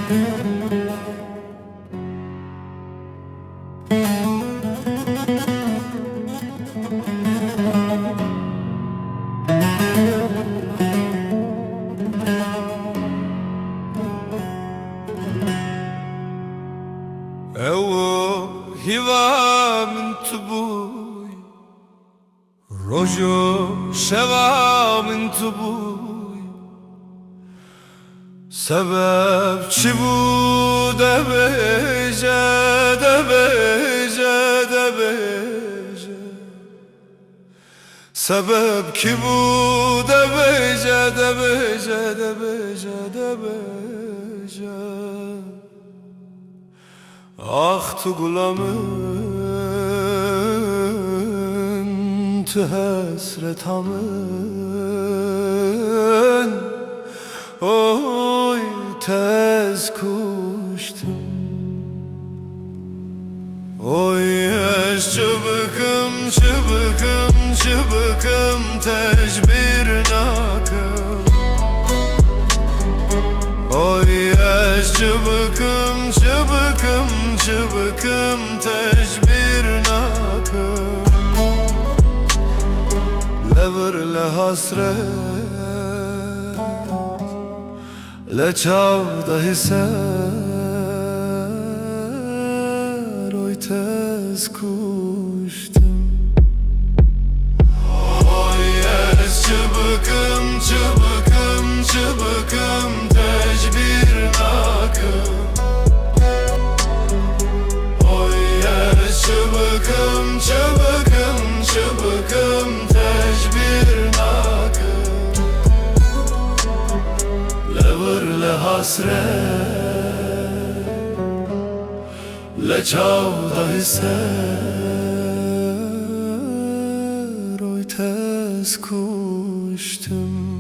Evo hiva min tubuy, rojo şeva min tubuy. Sebep çi bu debeje, debeje, debeje. Sebep ki bu debeje, debeje, debeje, debeje. Ah tu gulamın, tu hasretamın. Oy tez kuştum. Oy eş çıbıkım, çıbıkım, çıbıkım, tecbir nakım. Oy eş çıbıkım, çıbıkım, çıbıkım, tecbir nakım. Levr le hasret, le çavda hiser. Oy tez kuştum. Oy eş çıbıkım, çıbıkım, çıbıkım, tecbir nakım. Oy eş çıbıkım, çıbıkım, çıbıkım, tecbir nakım. Levr le hasret, le çavda hiser. Oy tez kuştum.